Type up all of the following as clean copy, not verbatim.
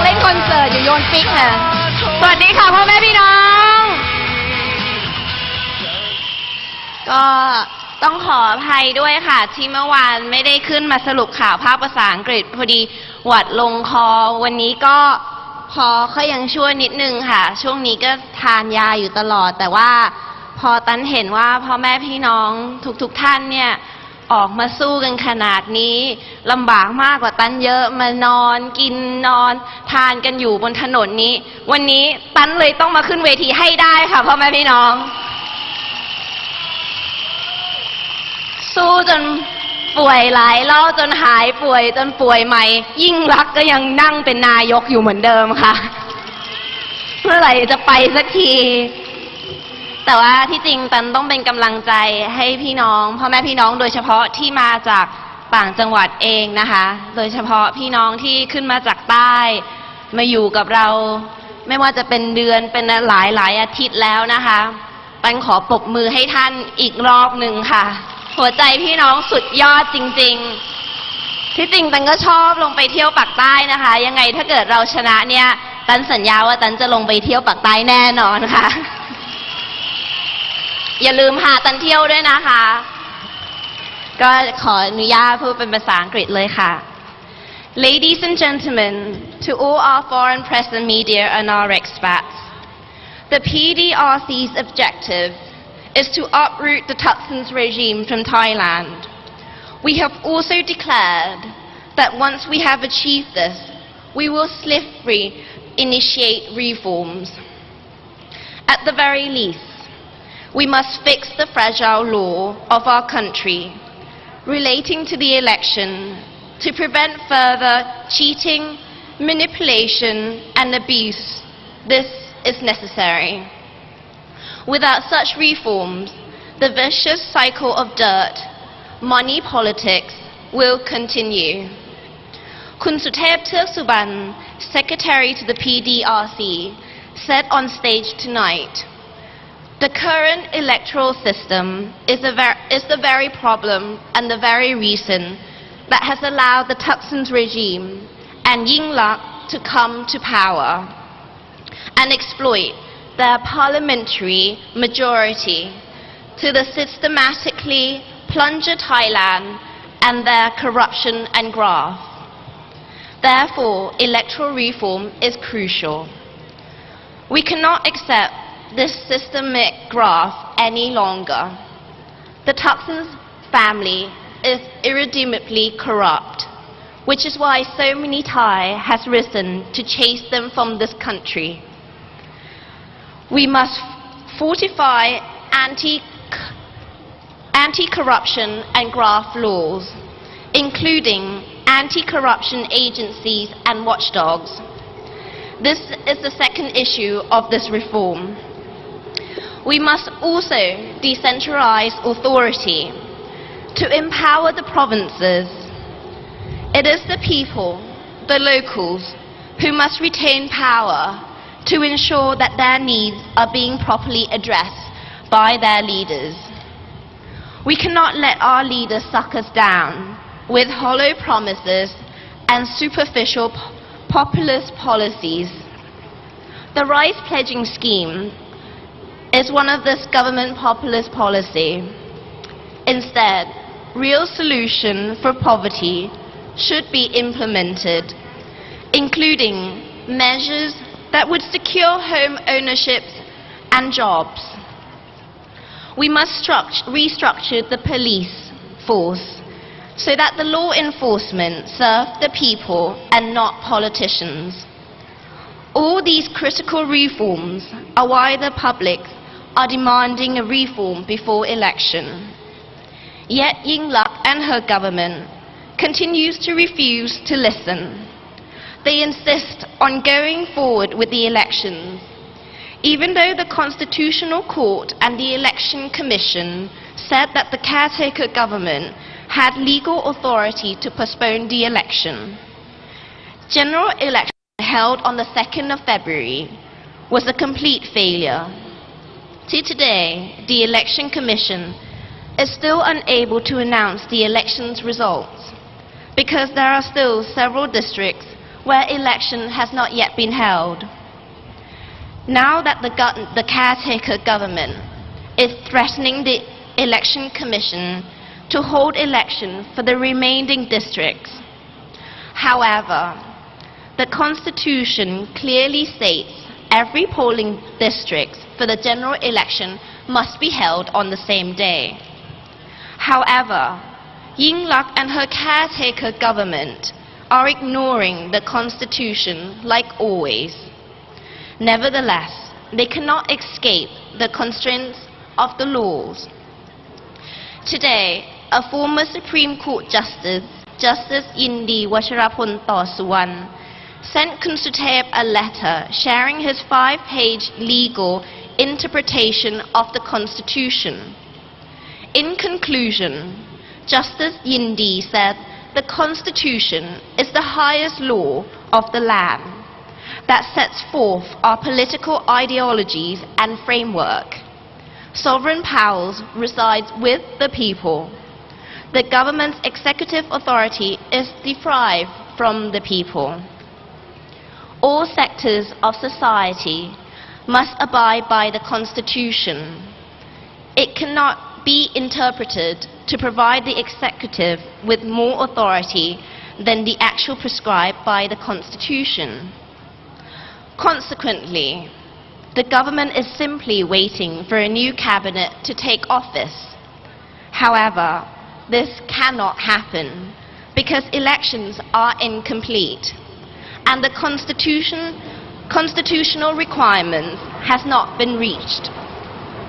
เล่นคอนเสิร์ตอยู่โยนปิ๊กค่ะสวัสดีค่ะพ่อแม่พี่น้องก็ต้องขออภัยด้วยค่ะที่เมื่อวานไม่ได้ขึ้นมาสรุปข่าวภาคภาษาอังกฤษพอดีหวัดลงคอวันนี้ก็พอเขายังช่วยนิดนึงค่ะช่วงนี้ก็ทานยาอยู่ตลอดแต่ว่าพอตันเห็นว่าพ่อแม่พี่น้องทุกท่านเนี่ยออกมาสู้กันขนาดนี้ลำบากมากกว่าตันเยอะมานอนกินนอนทานกันอยู่บนถนนนี้วันนี้ตันเลยต้องมาขึ้นเวทีให้ได้ค่ะพ่อแม่พี่น้องสู้จนป่วยหลายรอบจนหายป่วยจนป่วยใหม่ยิ่งรักก็ยังนั่งเป็นนายกอยู่เหมือนเดิมค่ะเมื่อไหร่จะไปสักทีแต่ว่าที่จริงตันต้องเป็นกำลังใจให้พี่น้องพ่อแม่พี่น้องโดยเฉพาะที่มาจากต่างจังหวัดเองนะคะโดยเฉพาะพี่น้องที่ขึ้นมาจากใต้มาอยู่กับเราไม่ว่าจะเป็นเดือนเป็นหลายอาทิตย์แล้วนะคะตันขอปรบมือให้ท่านอีกรอบหนึ่งค่ะหัวใจพี่น้องสุดยอดจริงๆที่จริงตันก็ชอบลงไปเที่ยวปากใต้นะคะยังไงถ้าเกิดเราชนะเนี่ยตันสัญญาว่าตันจะลงไปเที่ยวปากใต้แน่นอนค่ะอย่าลืมหาตันเที่ยวด้วยนะคะก็ขออนุญาตพูดเป็นภาษาอังกฤษเลยค่ะ Ladies and gentlemen, to all our foreign press and media and our expats, the PDRC's objective is to uproot the Thaksin's regime from Thailand. We have also declared that once we have achieved this, we will swiftly initiate reforms. At the very least, we must fix the fragile law of our country relating to the election to prevent further cheating, manipulation and abuse. This is necessary. Without such reforms, the vicious cycle of dirt, money politics will continue. Kun Suthep Theuk Suban, Secretary to the PDRC, said on stage tonight, the current electoral system is the very problem and the very reason that has allowed the Thaksin's regime and Yingluck to come to power and exploit their parliamentary majority to systematically plunder Thailand and their corruption and graft. Therefore, electoral reform is crucial. We cannot accept this systemic graft any longer. The Thaksin's family is irredeemably corrupt, which is why so many Thai has risen to chase them from this country. We must fortify anti-corruption and graft laws, including anti-corruption agencies and watchdogs. This is the second issue of this reform. We must also decentralize authority to empower the provinces. It is the people, the locals, who must retain power to ensure that their needs are being properly addressed by their leaders. We cannot let our leaders suck us down with hollow promises and superficial populist policies. The rice pledging scheme is one of this government populist policy. Instead, real solution for poverty should be implemented, including measures that would secure home ownership and jobs. We must restructure the police force so that the law enforcement serve the people and not politicians. All these critical reforms are why the public are demanding a reform before election. Yet Yingluck and her government continues to refuse to listen. They insist on going forward with the elections, even though the Constitutional Court and the Election Commission said that the caretaker government had legal authority to postpone the election. General election held on the 2nd of February was a complete failure. To today, the Election Commission is still unable to announce the election's results because there are still several districts where election has not yet been held. Now that the caretaker government is threatening the Election Commission to hold election for the remaining districts. However, the Constitution clearly states every polling district for the general election must be held on the same day. However, Yingluck and her caretaker government are ignoring the Constitution like always. Nevertheless, they cannot escape the constraints of the laws. Today, a former Supreme Court Justice, Justice Indi Wacharapol Tawsuwan, sent Kun Suthep a letter sharing his 5-page legal interpretation of the Constitution. In conclusion, Justice Indi said the Constitution is the highest law of the land that sets forth our political ideologies and framework. Sovereign powers reside with the people. The government's executive authority is derived from the people. All sectors of society must abide by the Constitution. It cannot be interpreted to provide the executive with more authority than the actual prescribed by the Constitution. Consequently, the government is simply waiting for a new cabinet to take office. However, this cannot happen because elections are incomplete and the constitutional requirements has not been reached.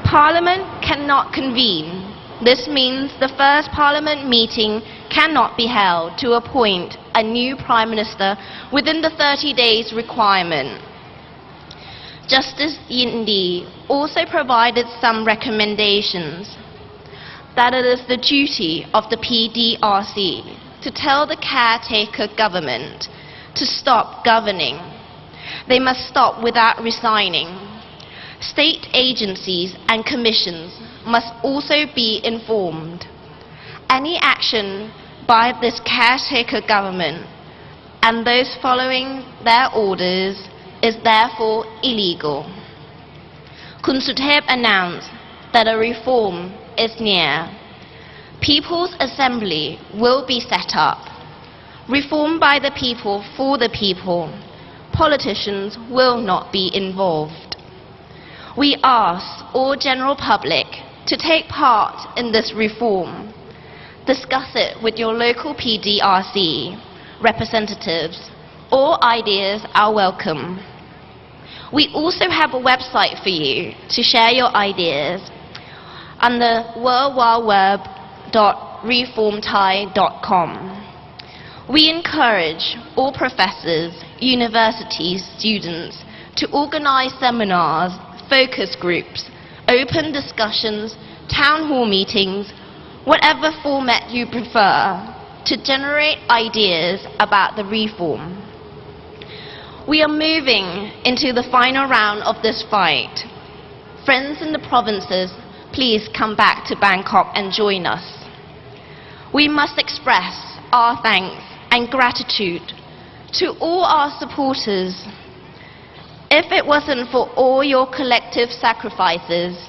Parliament cannot convene. This means the first Parliament meeting cannot be held to appoint a new Prime Minister within the 30 days requirement. Justice Indi also provided some recommendations that it is the duty of the PDRC to tell the caretaker government to stop governing. They must stop without resigning. State agencies and commissions must also be informed. Any action by this caretaker government and those following their orders is therefore illegal. Kun Suthep announced that a reform is near. People's Assembly will be set up. Reform by the people for the people. Politicians will not be involved. We ask all general public to take part in this reform. Discuss it with your local PDRC representatives. All ideas are welcome. We also have a website for you to share your ideas on the worldwideweb.reformthai.com. We encourage all professors, university students to organize seminars, focus groups, open discussions, town hall meetings, whatever format you prefer, to generate ideas about the reform. We are moving into the final round of this fight. Friends in the provinces, please come back to Bangkok and join us. We must express our thanks and gratitude to all our supporters. If it wasn't for all your collective sacrifices,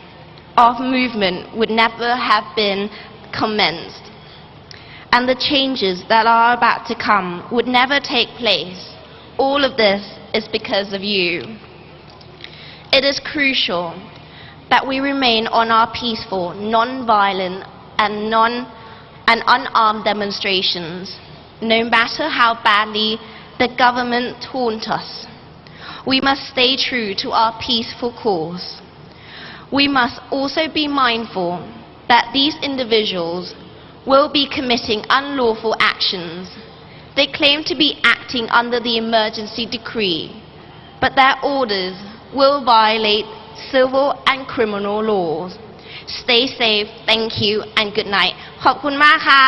our movement would never have been commenced, and the changes that are about to come would never take place. All of this is because of you. It is crucial that we remain on our peaceful, non-violent and unarmed demonstrations, no matter how badly the government taunts us. We must stay true to our peaceful cause. We must also be mindful that these individuals will be committing unlawful actions. They claim to be acting under the emergency decree, but their orders will violate civil and criminal laws. Stay safe, thank you, and good night. ขอบคุณมากค่ะ